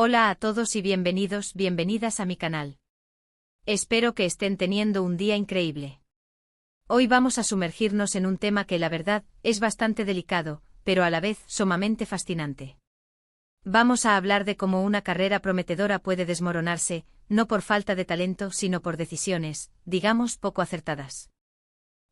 Hola a todos y bienvenidas a mi canal. Espero que estén teniendo un día increíble. Hoy vamos a sumergirnos en un tema que la verdad es bastante delicado, pero a la vez sumamente fascinante. Vamos a hablar de cómo una carrera prometedora puede desmoronarse, no por falta de talento sino por decisiones, digamos, poco acertadas.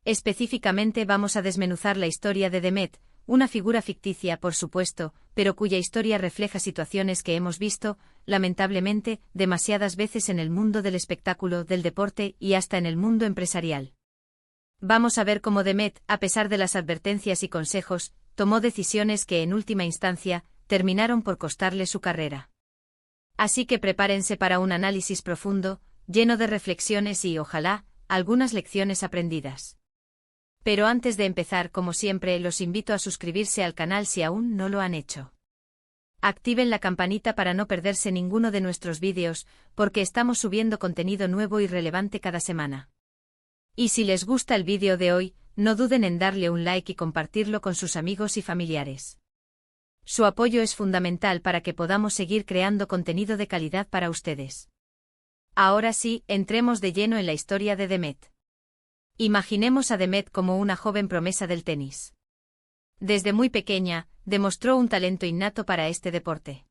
Específicamente vamos a desmenuzar la historia de Demet, una figura ficticia por supuesto, pero cuya historia refleja situaciones que hemos visto, lamentablemente, demasiadas veces en el mundo del espectáculo, del deporte y hasta en el mundo empresarial. Vamos a ver cómo Demet, a pesar de las advertencias y consejos, tomó decisiones que en última instancia, terminaron por costarle su carrera. Así que prepárense para un análisis profundo, lleno de reflexiones y, ojalá, algunas lecciones aprendidas. Pero antes de empezar, como siempre, los invito a suscribirse al canal si aún no lo han hecho. Activen la campanita para no perderse ninguno de nuestros vídeos, porque estamos subiendo contenido nuevo y relevante cada semana. Y si les gusta el vídeo de hoy, no duden en darle un like y compartirlo con sus amigos y familiares. Su apoyo es fundamental para que podamos seguir creando contenido de calidad para ustedes. Ahora sí, entremos de lleno en la historia de Demet. Imaginemos a Demet como una joven promesa del tenis. Desde muy pequeña, demostró un talento innato para este deporte.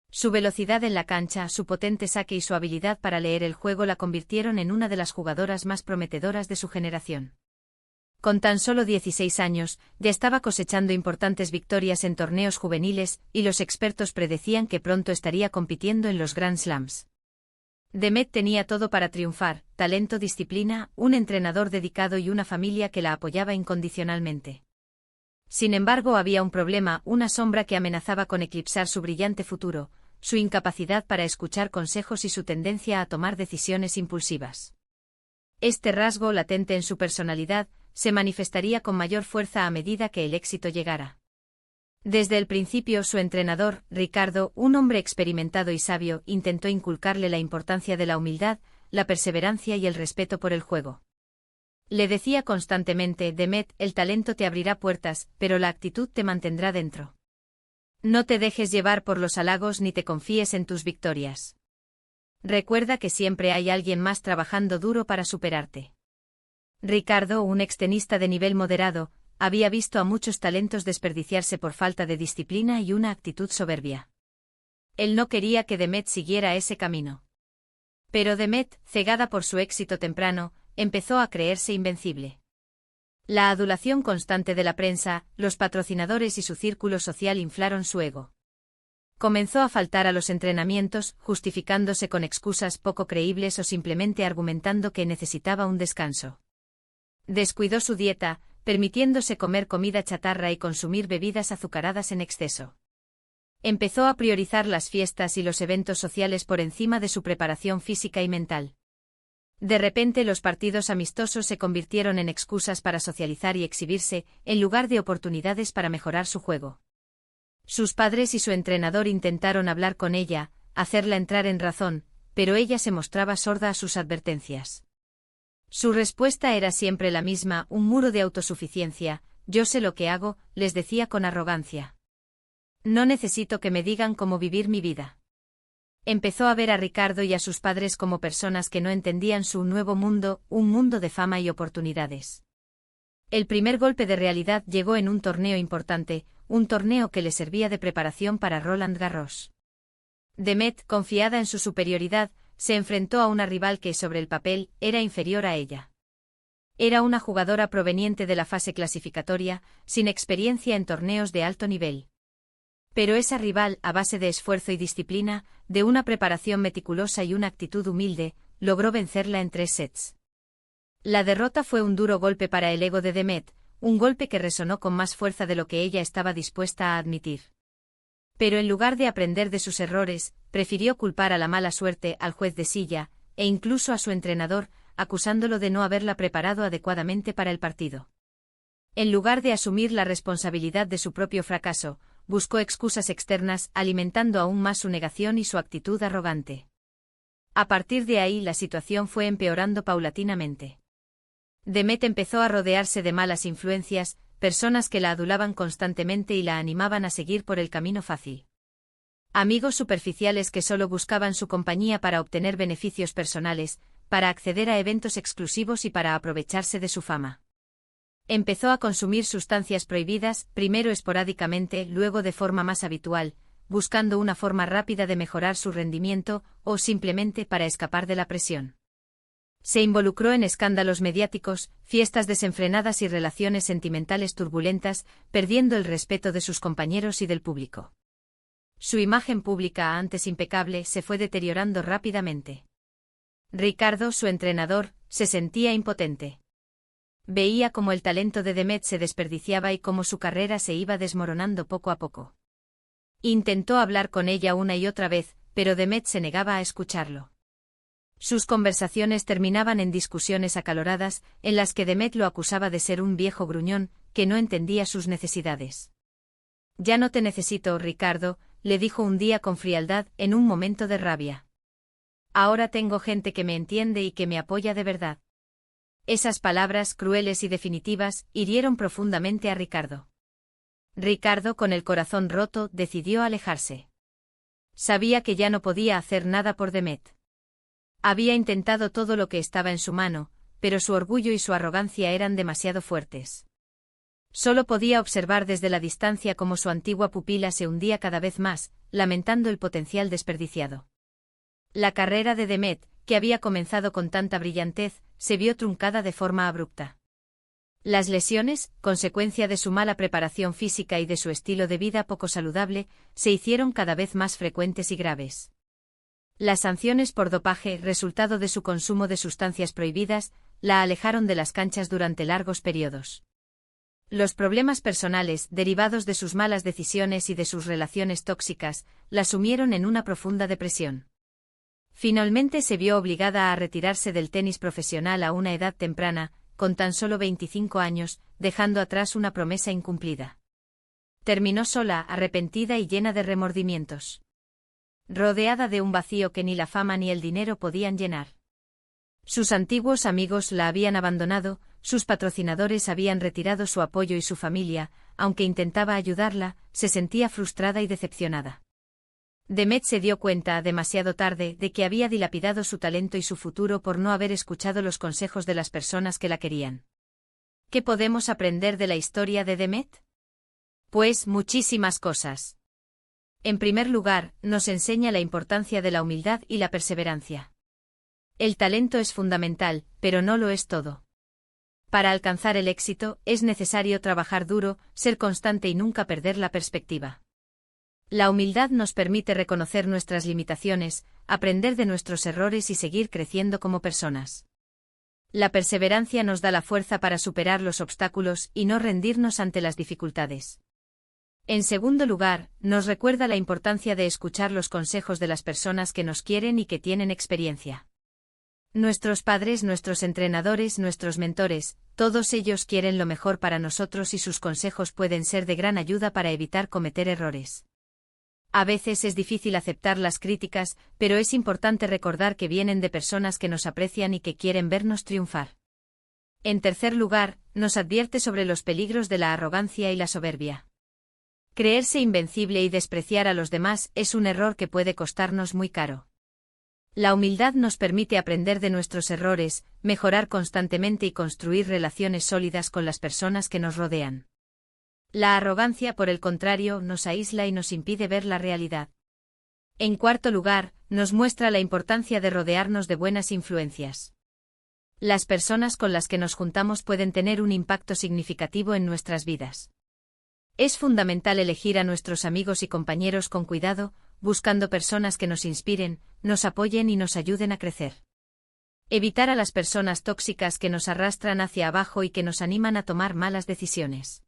Su velocidad en la cancha, su potente saque y su habilidad para leer el juego la convirtieron en una de las jugadoras más prometedoras de su generación. Con tan solo 16 años, ya estaba cosechando importantes victorias en torneos juveniles y los expertos predecían que pronto estaría compitiendo en los Grand Slams. Demet tenía todo para triunfar: talento, disciplina, un entrenador dedicado y una familia que la apoyaba incondicionalmente. Sin embargo, había un problema, una sombra que amenazaba con eclipsar su brillante futuro: su incapacidad para escuchar consejos y su tendencia a tomar decisiones impulsivas. Este rasgo, latente en su personalidad, se manifestaría con mayor fuerza a medida que el éxito llegara. Desde el principio, su entrenador, Ricardo, un hombre experimentado y sabio, intentó inculcarle la importancia de la humildad, la perseverancia y el respeto por el juego. Le decía constantemente: Demet, el talento te abrirá puertas, pero la actitud te mantendrá dentro. No te dejes llevar por los halagos ni te confíes en tus victorias. Recuerda que siempre hay alguien más trabajando duro para superarte. Ricardo, un extenista de nivel moderado, había visto a muchos talentos desperdiciarse por falta de disciplina y una actitud soberbia. Él no quería que Demet siguiera ese camino. Pero Demet, cegada por su éxito temprano, empezó a creerse invencible. La adulación constante de la prensa, los patrocinadores y su círculo social inflaron su ego. Comenzó a faltar a los entrenamientos, justificándose con excusas poco creíbles o simplemente argumentando que necesitaba un descanso. Descuidó su dieta, permitiéndose comer comida chatarra y consumir bebidas azucaradas en exceso. Empezó a priorizar las fiestas y los eventos sociales por encima de su preparación física y mental. De repente, los partidos amistosos se convirtieron en excusas para socializar y exhibirse, en lugar de oportunidades para mejorar su juego. Sus padres y su entrenador intentaron hablar con ella, hacerla entrar en razón, pero ella se mostraba sorda a sus advertencias. Su respuesta era siempre la misma: un muro de autosuficiencia. Yo sé lo que hago, les decía con arrogancia. No necesito que me digan cómo vivir mi vida. Empezó a ver a Ricardo y a sus padres como personas que no entendían su nuevo mundo, un mundo de fama y oportunidades. El primer golpe de realidad llegó en un torneo importante, un torneo que le servía de preparación para Roland Garros. Demet, confiada en su superioridad, se enfrentó a una rival que, sobre el papel, era inferior a ella. Era una jugadora proveniente de la fase clasificatoria, sin experiencia en torneos de alto nivel. Pero esa rival, a base de esfuerzo y disciplina, de una preparación meticulosa y una actitud humilde, logró vencerla en 3 sets. La derrota fue un duro golpe para el ego de Demet, un golpe que resonó con más fuerza de lo que ella estaba dispuesta a admitir. Pero en lugar de aprender de sus errores, prefirió culpar a la mala suerte, al juez de silla, e incluso a su entrenador, acusándolo de no haberla preparado adecuadamente para el partido. En lugar de asumir la responsabilidad de su propio fracaso, buscó excusas externas, alimentando aún más su negación y su actitud arrogante. A partir de ahí, la situación fue empeorando paulatinamente. Demet empezó a rodearse de malas influencias, personas que la adulaban constantemente y la animaban a seguir por el camino fácil. Amigos superficiales que solo buscaban su compañía para obtener beneficios personales, para acceder a eventos exclusivos y para aprovecharse de su fama. Empezó a consumir sustancias prohibidas, primero esporádicamente, luego de forma más habitual, buscando una forma rápida de mejorar su rendimiento, o simplemente para escapar de la presión. Se involucró en escándalos mediáticos, fiestas desenfrenadas y relaciones sentimentales turbulentas, perdiendo el respeto de sus compañeros y del público. Su imagen pública, antes impecable, se fue deteriorando rápidamente. Ricardo, su entrenador, se sentía impotente. Veía cómo el talento de Demet se desperdiciaba y cómo su carrera se iba desmoronando poco a poco. Intentó hablar con ella una y otra vez, pero Demet se negaba a escucharlo. Sus conversaciones terminaban en discusiones acaloradas, en las que Demet lo acusaba de ser un viejo gruñón, que no entendía sus necesidades. «Ya no te necesito, Ricardo», le dijo un día con frialdad, en un momento de rabia. «Ahora tengo gente que me entiende y que me apoya de verdad». Esas palabras, crueles y definitivas, hirieron profundamente a Ricardo. Ricardo, con el corazón roto, decidió alejarse. Sabía que ya no podía hacer nada por Demet. Había intentado todo lo que estaba en su mano, pero su orgullo y su arrogancia eran demasiado fuertes. Solo podía observar desde la distancia cómo su antigua pupila se hundía cada vez más, lamentando el potencial desperdiciado. La carrera de Demet, que había comenzado con tanta brillantez, se vio truncada de forma abrupta. Las lesiones, consecuencia de su mala preparación física y de su estilo de vida poco saludable, se hicieron cada vez más frecuentes y graves. Las sanciones por dopaje, resultado de su consumo de sustancias prohibidas, la alejaron de las canchas durante largos periodos. Los problemas personales, derivados de sus malas decisiones y de sus relaciones tóxicas, la sumieron en una profunda depresión. Finalmente se vio obligada a retirarse del tenis profesional a una edad temprana, con tan solo 25 años, dejando atrás una promesa incumplida. Terminó sola, arrepentida y llena de remordimientos. Rodeada de un vacío que ni la fama ni el dinero podían llenar. Sus antiguos amigos la habían abandonado, sus patrocinadores habían retirado su apoyo y su familia, aunque intentaba ayudarla, se sentía frustrada y decepcionada. Demet se dio cuenta, demasiado tarde, de que había dilapidado su talento y su futuro por no haber escuchado los consejos de las personas que la querían. ¿Qué podemos aprender de la historia de Demet? Pues muchísimas cosas. En primer lugar, nos enseña la importancia de la humildad y la perseverancia. El talento es fundamental, pero no lo es todo. Para alcanzar el éxito, es necesario trabajar duro, ser constante y nunca perder la perspectiva. La humildad nos permite reconocer nuestras limitaciones, aprender de nuestros errores y seguir creciendo como personas. La perseverancia nos da la fuerza para superar los obstáculos y no rendirnos ante las dificultades. En segundo lugar, nos recuerda la importancia de escuchar los consejos de las personas que nos quieren y que tienen experiencia. Nuestros padres, nuestros entrenadores, nuestros mentores, todos ellos quieren lo mejor para nosotros y sus consejos pueden ser de gran ayuda para evitar cometer errores. A veces es difícil aceptar las críticas, pero es importante recordar que vienen de personas que nos aprecian y que quieren vernos triunfar. En tercer lugar, nos advierte sobre los peligros de la arrogancia y la soberbia. Creerse invencible y despreciar a los demás es un error que puede costarnos muy caro. La humildad nos permite aprender de nuestros errores, mejorar constantemente y construir relaciones sólidas con las personas que nos rodean. La arrogancia, por el contrario, nos aísla y nos impide ver la realidad. En cuarto lugar, nos muestra la importancia de rodearnos de buenas influencias. Las personas con las que nos juntamos pueden tener un impacto significativo en nuestras vidas. Es fundamental elegir a nuestros amigos y compañeros con cuidado, buscando personas que nos inspiren, nos apoyen y nos ayuden a crecer. Evitar a las personas tóxicas que nos arrastran hacia abajo y que nos animan a tomar malas decisiones.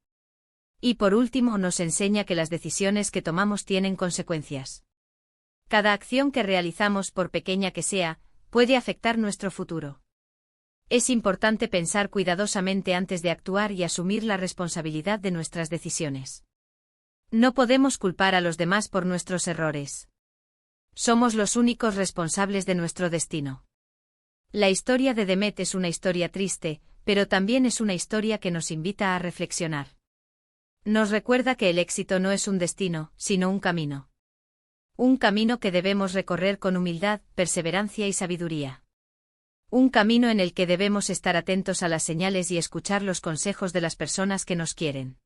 Y por último, nos enseña que las decisiones que tomamos tienen consecuencias. Cada acción que realizamos, por pequeña que sea, puede afectar nuestro futuro. Es importante pensar cuidadosamente antes de actuar y asumir la responsabilidad de nuestras decisiones. No podemos culpar a los demás por nuestros errores. Somos los únicos responsables de nuestro destino. La historia de Demet es una historia triste, pero también es una historia que nos invita a reflexionar. Nos recuerda que el éxito no es un destino, sino un camino. Un camino que debemos recorrer con humildad, perseverancia y sabiduría. Un camino en el que debemos estar atentos a las señales y escuchar los consejos de las personas que nos quieren.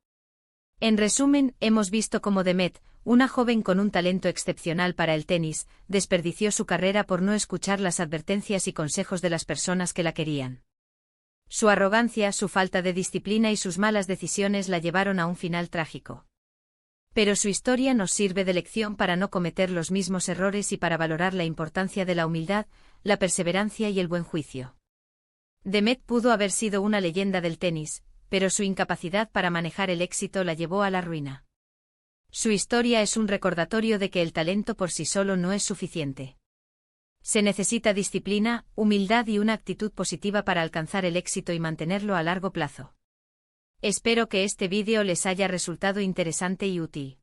En resumen, hemos visto cómo Demet, una joven con un talento excepcional para el tenis, desperdició su carrera por no escuchar las advertencias y consejos de las personas que la querían. Su arrogancia, su falta de disciplina y sus malas decisiones la llevaron a un final trágico. Pero su historia nos sirve de lección para no cometer los mismos errores y para valorar la importancia de la humildad, la perseverancia y el buen juicio. Demet pudo haber sido una leyenda del tenis, pero su incapacidad para manejar el éxito la llevó a la ruina. Su historia es un recordatorio de que el talento por sí solo no es suficiente. Se necesita disciplina, humildad y una actitud positiva para alcanzar el éxito y mantenerlo a largo plazo. Espero que este vídeo les haya resultado interesante y útil.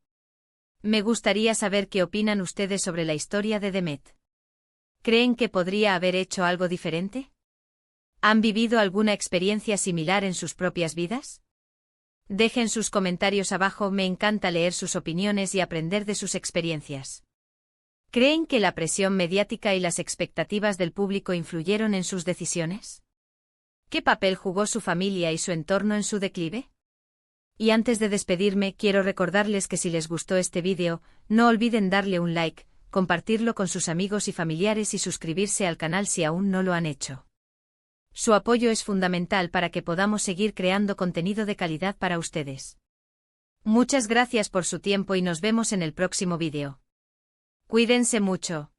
Me gustaría saber qué opinan ustedes sobre la historia de Demet. ¿Creen que podría haber hecho algo diferente? ¿Han vivido alguna experiencia similar en sus propias vidas? Dejen sus comentarios abajo, me encanta leer sus opiniones y aprender de sus experiencias. ¿Creen que la presión mediática y las expectativas del público influyeron en sus decisiones? ¿Qué papel jugó su familia y su entorno en su declive? Y antes de despedirme, quiero recordarles que si les gustó este vídeo, no olviden darle un like, compartirlo con sus amigos y familiares y suscribirse al canal si aún no lo han hecho. Su apoyo es fundamental para que podamos seguir creando contenido de calidad para ustedes. Muchas gracias por su tiempo y nos vemos en el próximo vídeo. Cuídense mucho.